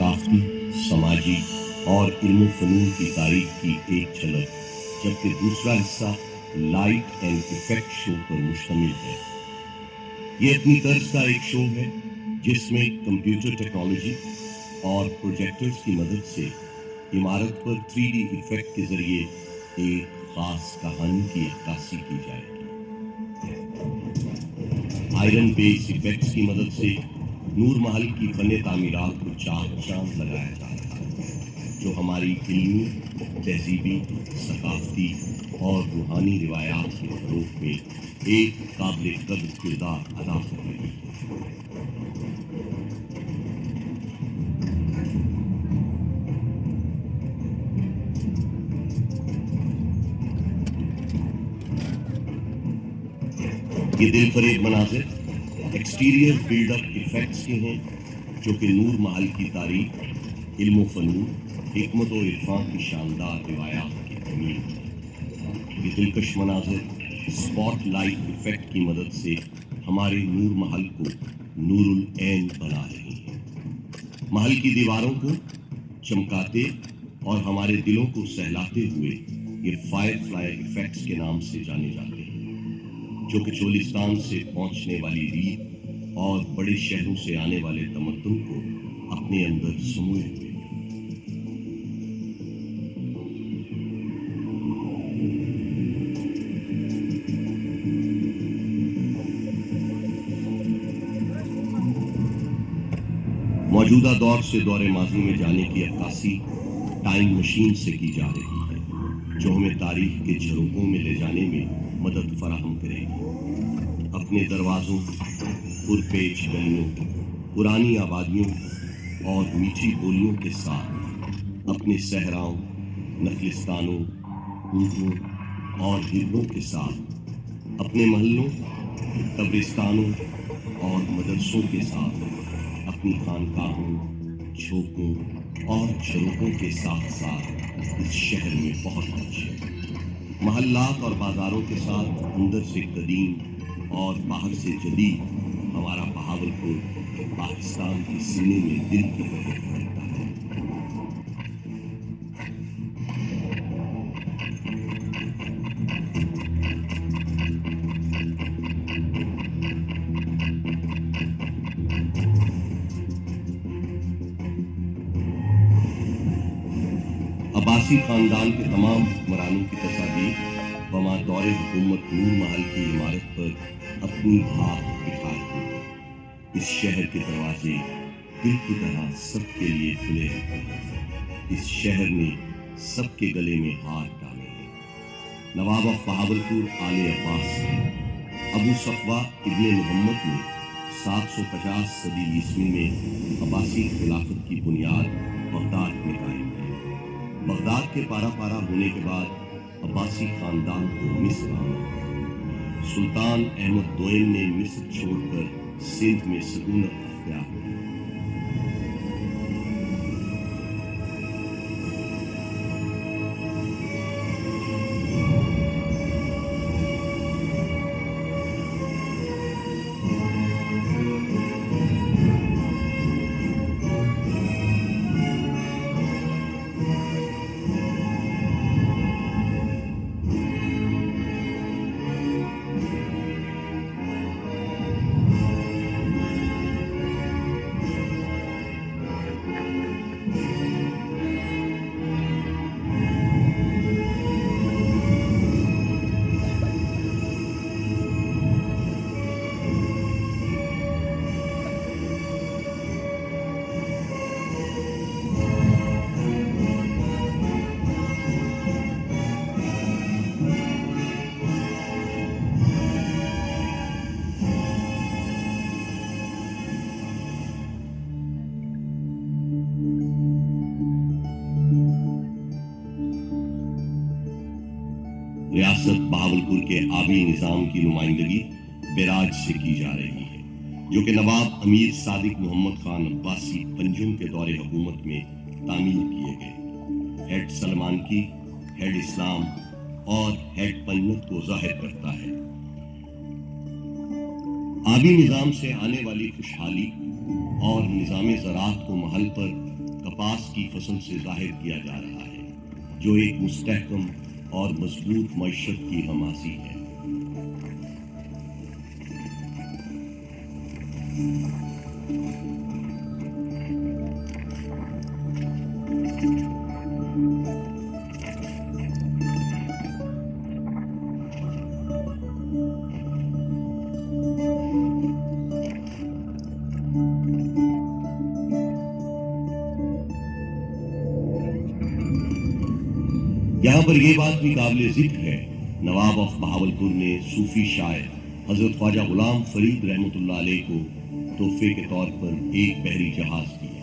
ثقافتی، سماجی اور علم و فنون کی تاریخ کی ایک جھلک، جبکہ دوسرا حصہ لائٹ اینڈ ایفیکٹ شو پر مشتمل ہے۔ یہ اپنی طرز کا ایک شو ہے جس میں کمپیوٹر ٹیکنالوجی اور پروجیکٹرز کی مدد سے عمارت پر 3D ایفیکٹ کے ذریعے ایک خاص کہانی کی عکاسی کی جائے گی۔ آئرن بیس ایفیکٹس کی مدد سے نور محل کی فن تعمیرات کو چاق چاند لگایا جا رہا ہے، جو ہماری علمی، تہذیبی، ثقافتی اور روحانی روایات کے فروغ میں ایک قابل قدر کردار ادا کر رہی ہے۔ یہ دل فریب مناظر ایکسٹیریئر بلڈ اپ ایفیکٹس کے ہیں، جو کہ نور محل کی تاریخ، علم و فنون، حکمت و عرفان کی شاندار روایات کی تعمیر ہے۔ یہ دلکش مناظر اسپاٹ لائٹ ایفیکٹ کی مدد سے ہمارے نور محل کو نور العین بنا رہے ہیں، محل کی دیواروں کو چمکاتے اور ہمارے دلوں کو سہلاتے ہوئے۔ یہ فائر فلائی ایفیکٹس کے نام سے جانے جاتے ہیں، جو کہ چولستان سے پہنچنے والی ریت اور بڑے شہروں سے آنے والے تمدن کو اپنے اندر سموئے ہوئے۔ موجودہ دور سے دور ماضی میں جانے کی عکاسی ٹائم مشین سے کی جا رہی ہے، جو ہمیں تاریخ کے جھروکوں میں لے جانے میں مدد فراہم کرے گی۔ اپنے دروازوں، پرپیچ گلیوں، پرانی آبادیوں اور میٹھی بولیوں کے ساتھ، اپنے صحراؤں، نخلستانوں، کوہوں اور ہرنوں کے ساتھ، اپنے محلوں، قبرستانوں اور مدرسوں کے ساتھ، اپنی خانقاہوں، جھوکوں اور جھروکوں کے ساتھ ساتھ اس شہر میں بہت کچھ ہے۔ محلات اور بازاروں کے ساتھ اندر سے قدیم اور باہر سے جدید، ہمارا بہاولپور پاکستان کے سینے میں دل کی طرح رہتا ہے۔ عباسی خاندان کے تمام حکمرانوں کی تصاویر بما دور حکومت نور محل کی عمارت پر اپنی بھاپ بکھار ہوئی۔ اس شہر کے دروازے دل کی طرح سب کے لیے کھلے رہتے ہیں۔ اس شہر نے سب کے گلے میں ہار ڈالے ہیں۔ نواب آف بہاولپور آل عباس ابو صفوہ ابن محمد نے 750 صدی عیسوی میں عباسی خلافت کی بنیاد بغداد میں قائم کی۔ بغداد کے پارا پارا ہونے کے بعد عباسی خاندان کو مصر آنا۔ سلطان احمد دوئم نے مصر چھوڑ کر سندھ میں سکونت اختیار کی۔ ریاست بہاولپور کے آبی نظام کی نمائندگی بیراج سے کی جا رہی ہے، جو کہ نواب امیر صادق محمد خان عباسی پنجم کے دور حکومت میں تعمیر کیے گئے۔ ہیڈ سلمان کی، ہیڈ اسلام اور ہیڈ پنجت کو ظاہر کرتا ہے۔ آبی نظام سے آنے والی خوشحالی اور نظام زراعت کو محل پر कपास की फसल से जाहिर किया जा रहा है, जो एक मुस्तहकम और मजबूत मईशत की हमासी है। यहाँ पर यह बात भी काबिल जिक्र है, नवाब ऑफ बहावलपुर ने सूफी शायर हजरत ख्वाजा गुलाम फरीद रहमतुल्लाह अलैह को तोहफे के तौर पर एक बहरी जहाज दिया,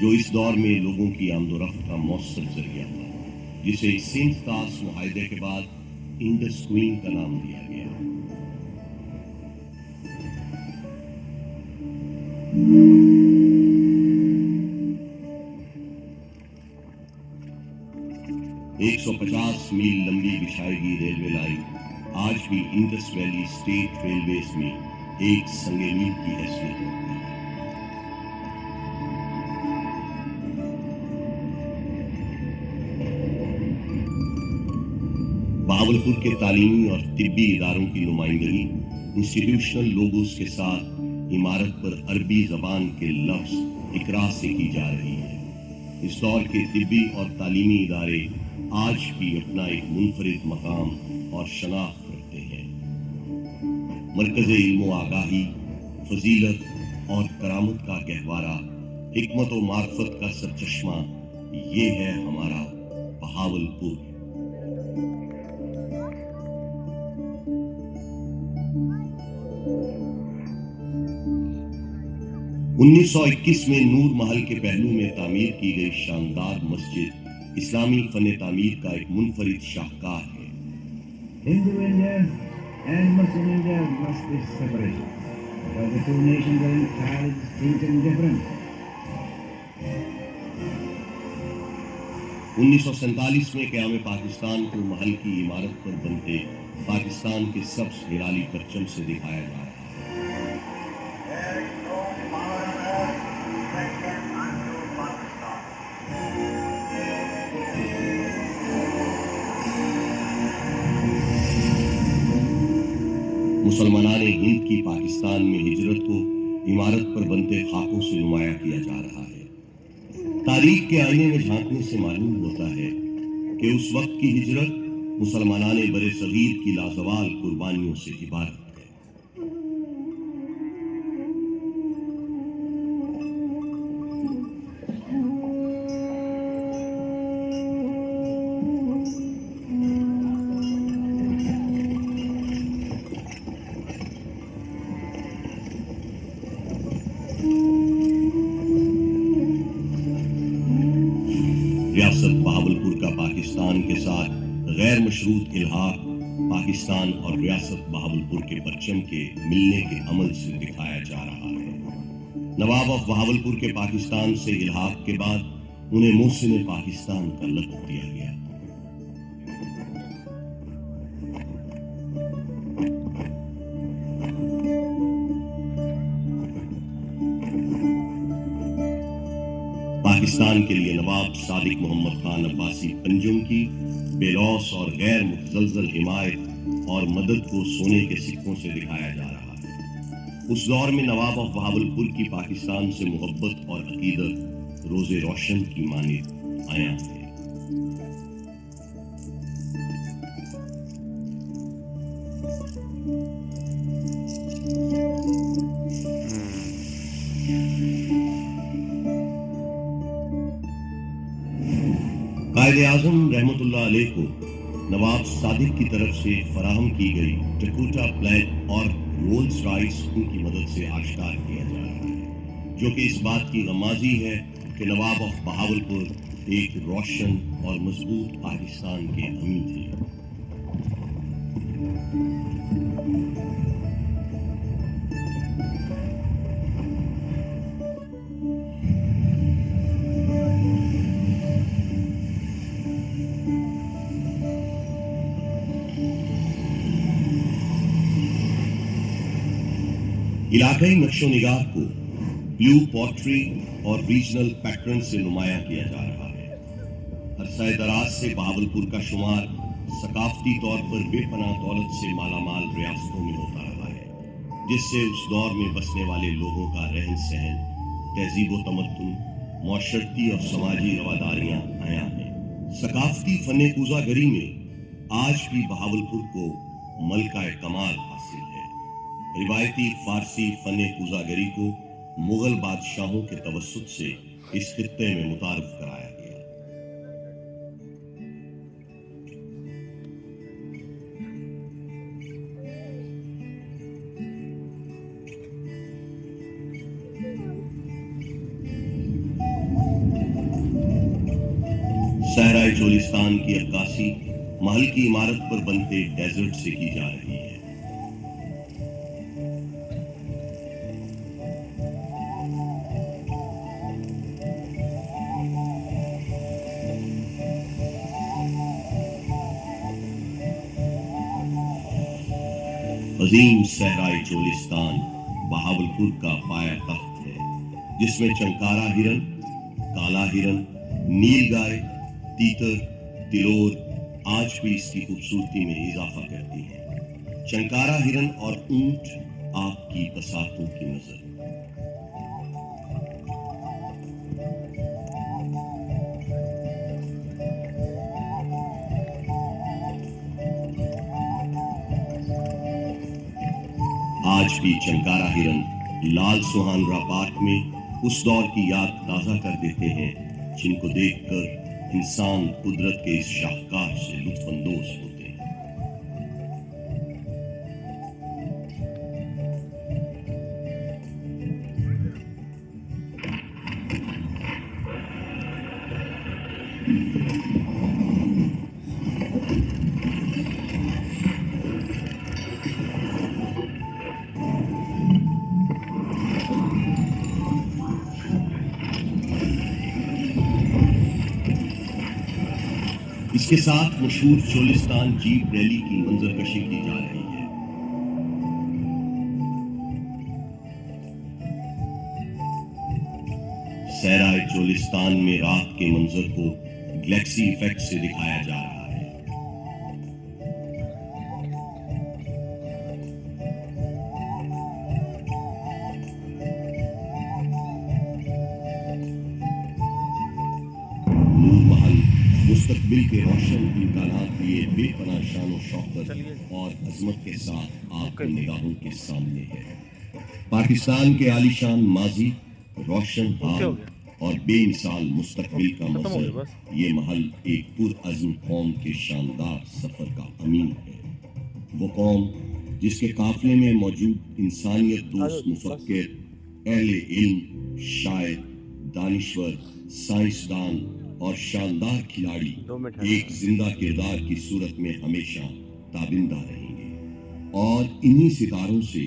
जो इस दौर में लोगों की आमदोरफ्त का मौसर जरिया था, जिसे सिंध तास मुआहदे के बाद इंडस क्वीन का नाम दिया गया। एक 150 मील लंबी बिछाई रेलवे लाइन आज भी इंडस वैली स्टेट रेलवेज में एक संगे मील की हैसियत रखती है। बहावलपुर के तालीमी और तिब्बी इदारों की नुमाइंदगी इंस्टीट्यूशनल लोगोस के साथ इमारत पर अरबी जबान के लफ्ज इकरा से की जा रही है। इस दौर के तिब्बी और तालीमी इदारे आज भी अपना एक मुनफरिद मकाम और शनाख्त रखते हैं। मरकज़े इल्म आगाही, फजीलत और करामत का गहवारा, हिकमत और मार्फत का सरचश्मा, ये है हमारा बहावलपुर। उन्नीस सौ 21 में नूर महल के पहलू में तामीर की गई शानदार मस्जिद इस्लामी फन तामीर का एक मुनफरिद शाहकार है। Hindu India and Muslim India must be separated, because the two nations are entirely distinct and different. 1947 में क़याम पाकिस्तान को महल की इमारत पर बनते पाकिस्तान के सब्ज़ हिलाली परचम से दिखाया जा रहा है। मुसलमानान हिंद की पाकिस्तान में हिजरत को इमारत पर बनते खाकों से नुमाया किया जा रहा है। तारीख के आईने में झांकने से मालूम होता है कि उस वक्त की हिजरत मुसलमानान बरे सगीर की लाजवाल कुर्बानियों से इबारत है। रियासत बहावलपुर का पाकिस्तान के साथ गैर मशरूत इल्हाक पाकिस्तान और रियासत बहावलपुर के परचम के मिलने के अमल से दिखाया जा रहा है। नवाब ऑफ बहावलपुर के पाकिस्तान से इल्हाक के बाद उन्हें मोहसिन पाकिस्तान का लक़ब दिया गया। पाकिस्तान के लिए नवाब सादिक मोहम्मद खान अब्बासी पंजुम की बेलौस और गैर मुतज़लज़ल हिमायत और मदद को सोने के सिक्कों से दिखाया जा रहा है। उस दौर में नवाब ऑफ बहावलपुर की पाकिस्तान से मोहब्बत और अकीदत रोज़े रोशन की मानिद आया थे। कायद-ए-आज़म रहमतुल्लाह अलैह को नवाब सादिक की तरफ से फराहम की गई डकोटा प्लेट और रोल्स रॉयस उनकी मदद से आश्कार किया जा रहा है, जो कि इस बात की गमाज़ी है कि नवाब ऑफ बहावलपुर एक रोशन और मजबूत पाकिस्तान के अमीर थे। इलाकाई नक्शो निगाह को ब्लू पॉटरी और रीजनल पैटर्न से नुमाया किया जा रहा है। अरसा दराज से बहावलपुर का शुमार सकाफती तौर पर बेपनाह दौलत से मालामाल रियासतों में होता रहा है, जिससे उस दौर में बसने वाले लोगों का रहन सहन, तहजीब व तमद्दुन, मौशरती और समाजी रवादारियां आया हैं। सकाफती फने कूजागरी में आज भी बहावलपुर को मलका कमाल हासिल है। रिवायती फारसी फने कूजागरी को मुगल बादशाहों के तवस्सुत से इस खित्ते में मुतारफ कराया गया। सहराए चोलिस्तान की अक्कासी महल की इमारत पर बनते डेजर्ट से की जा रही है। अजीम सहराए चोलिस्तान बहावलपुर का पाया तख्त है, जिसमें चंकारा हिरन, काला हिरन, नील गाय, तीतर, तिलोर आज भी इसकी खूबसूरती में इजाफा करती है। चंकारा हिरन और ऊंट आपकी बसातों की नजर। आज भी चंकारा हिरन लाल सुहानरा पार्क में उस दौर की याद ताजा कर देते हैं, जिनको देखकर इंसान कुदरत के इस शाहकार से लुत्फानंदोज होते हैं। इसके साथ मशहूर चोलिस्तान जीप रैली की मंजरकशी की जा रही है। सहराए चोलिस्तान में रात के मंजर को गैलेक्सी इफेक्ट से दिखाया जा रहा है। नूर महल मुस्तकबिल के रोशन इम्कानात लिए बेपनाह शान शौकत और अजमत के साथ आपकी निगाहों के सामने है। पाकिस्तान के आलीशान माजी, रोशन हाल और बेमिसाल मुस्तकबिल का मंजर, ये महल एक पुरअज़्म कौम के शानदार सफर का अमीन है। वो कौम जिसके काफिले में मौजूद इंसानियत दोस्त मुफक्किर, अहले इल्म, शायर, दानिश्वर, साइंसदान और शानदार खिलाड़ी एक जिंदा किरदार की सूरत में हमेशा ताबिंदा रहेंगे और इन्हीं सितारों से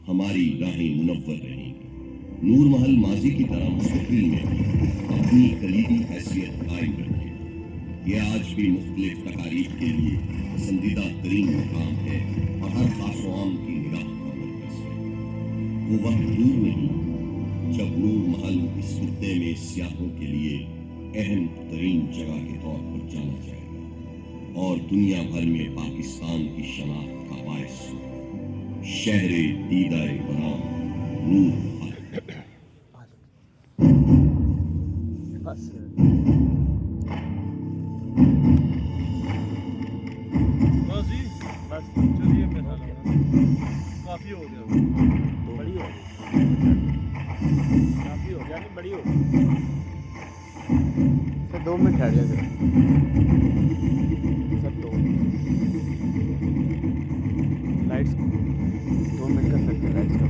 हमारी राहें मुनव्वर रहेंगी। नूर महल माजी की तरह मुस्तकबिल में अपनी कलीदी हैसियत कायम रखे। ये आज भी मुख्तलिफ तकारीफ के लिए पसंदीदा तरीन मकाम है और हर खास व आम की निगाह का मरकज़ है। वो वक्त दूर नहीं जब नूर महल इस खित्ते में सियाहों के लिए अहम तरीन जगह के तौर पर जाना जाएगा और दुनिया भर में पाकिस्तान की शनाख्त का बायस शहरे दीदाए बराम नूर महल। चलिए मेरा काफी हो गया, बड़ी हो काफी हो गया, बड़ी हो सर 2 मिनट ठहर जाए सर 2 लाइट्स 2 मिनट का सकते लाइट्स का